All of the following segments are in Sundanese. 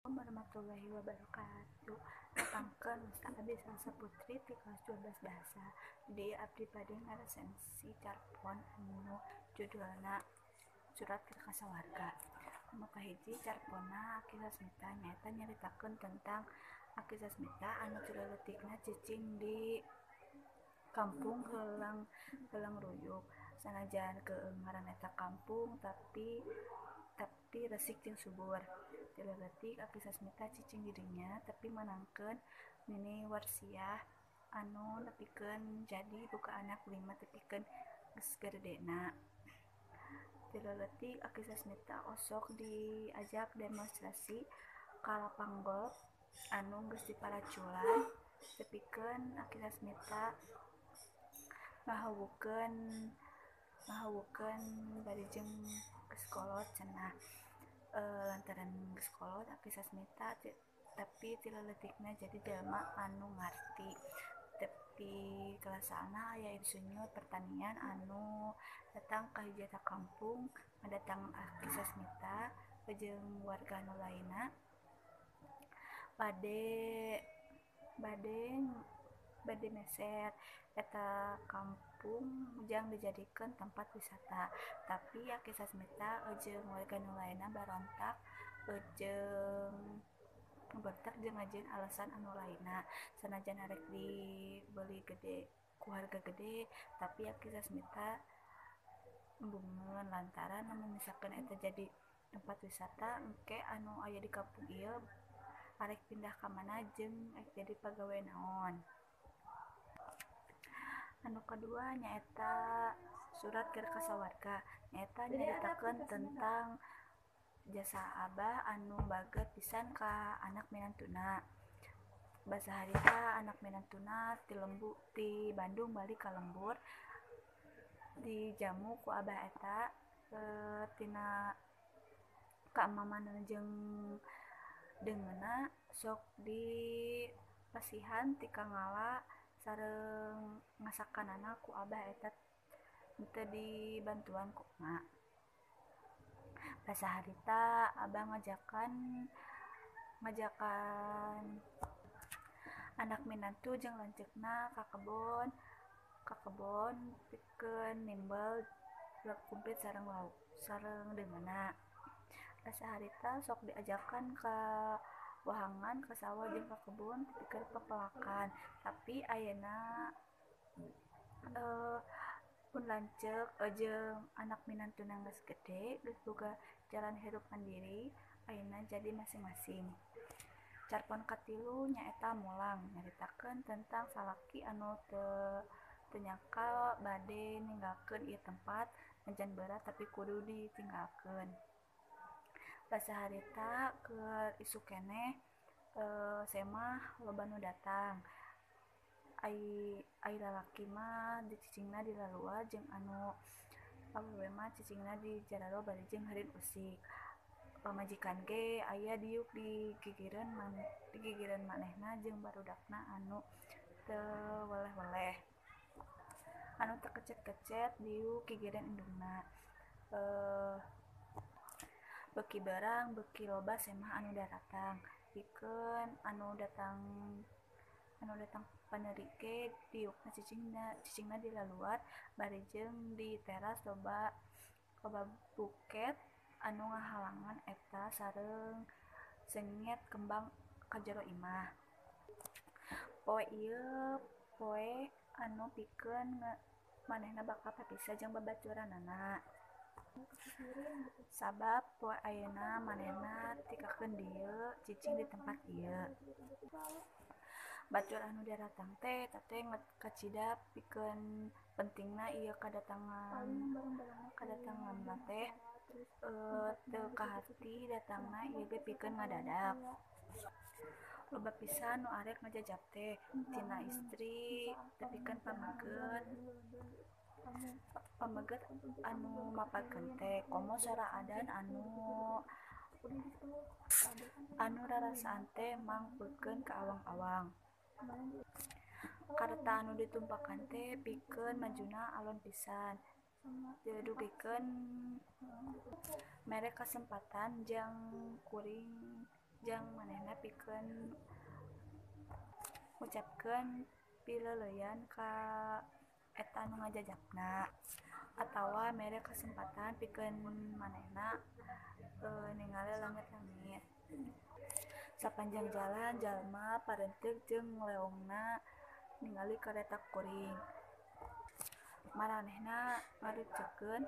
Assalamualaikum warahmatullahi wabarakatuh. Datangkeun Ustaz Abi Salsa Putri ti kelas 12 bahasa. Di abdi bade ngaresensi carpon anu judulna Surat ke Kasawarga. Anu kahiji carponna Aki Sasmita nyaeta nyaritakeun tentang Aki Sasmita anu cileutikna cicing di kampung heulang ruyuk. Sanajan keungaran eta kampung tapi resik jeung subur. Tileutik Aki Sasmita cicing dirinya tapi menangkeun Nini Warsiah anu nepikeun jadi buka anak 5 tepikeun geus gerdena. Tileutik Aki Sasmita osok diajak demonstrasi ka lapang golf anu geus diparaculan tepikeun Aki Sasmita ngahawukeun bari jeung geus kolot cenah. Lantaran geus kolot Aki Sasmita tapi tileutikna jadi jelema anu ngarti. Tepi kelasalna aya insinyur pertanian anu datang ka hiji eta kampung ngadatang Aki Sasmita jeung warga anu lainna bade meser eta kampung jang dijadikeun tempat wisata. Tapi Aki Sasmita jeung warga nu lainna barontak jeung ngajeun alasan anu lainna. Sanajan arek dibeli gede ku harga gede tapi Aki Sasmita embungeun lantaran namun misalkan eta jadi tempat wisata engke anu aya di kampung ieu arek pindah ka mana jeung arek jadi pagawe naon. Anu kadua nyaeta Surat ke Kasawarga nyaeta nyaritakeun tentang jasa abah anu baget pisan ka anak minantuna. Basa harita anak minantuna ti Bandung balik ka lembur dijamu ku abah eta tina kaamaman jeung deungeunna sok dipasihan ti kangala sareng ngasakanana ku abah eta teu dibantuan ku ema. Basa harita abah ngajakan anak minantu jeung lanceukna ka kebon pikeun nimbal kumplit sareng deungeunna. Basa harita sok diajakan ka wahangan ka sawah jeung ka kebun pikeun pepelakan. Tapi ayeuna pun lanceuk jeung anak minantuna geus gede geus boga jalan hirup mandiri ayeuna jadi masing-masing. Carpon katilu nyaeta Mulang nyaritakeun tentang salaki anu teu nyangka bade ninggalkeun ieu tempat najan berat tapi kudu ditinggalkeun. Basa harita keur isuk keneh semah loba nu datang. Ai lalaki mah cicingna di lalua jeung anu awewe mah cicingna di jararo bari jeung heureun usik. Pamajikan ge aya diuk di gigireun manehna jeung barudakna anu teu weleh-weleh. Anu teu kecet-kecet diuk gigireun indungna. Beuki beurang beuki loba semah anu daratang. Pikeun anu datang panerik ge diukna cicingna di laluar bari jeung di teras loba buket anu ngahalangan eta sareng sengit kembang ka jero imah. Poe ieu poe anu pikeun manehna bakal papisah jeung babaturanana. Sabab poe ayeuna manehna tikakeun dieu cicing di tempat ieu. Batur anu daratang teh tateh kacidap pikeun pentingna ieu kadatangan teh teu kahati datangna ieu ge pikeun ngadadak. Loba pisan nu arek ngajajab teh tina istri tepikeun pameget anu mapakeun teh komo sora adan anu rarasaan teh mangpeukeun ka awang-awang. Kareta anu ditumpakan teh pikeun majuna alon pisan. Didugikeun mere kasempatan jang kuring jeung manehna pikeun ngucapkeun pileuleyan ka eta nu ngajajakna, atawa mere kesempatan pikeun manehna ningali langit-langit. Sapanjang jalan jalma parenteuk jeung leongna ningali kareta kuring. Maranehna ngarucekeun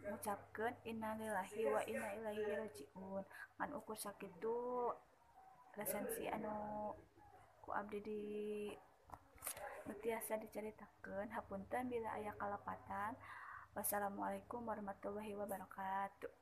ngucapkeun innalillahi wa inna ilaihi rajiun. Ngan ukur sakitu resensi anu ku abdi nu tiasa dicaritakeun. Hapunten bila aya kalapatan. Wassalamualaikum warahmatullahi wabarakatuh.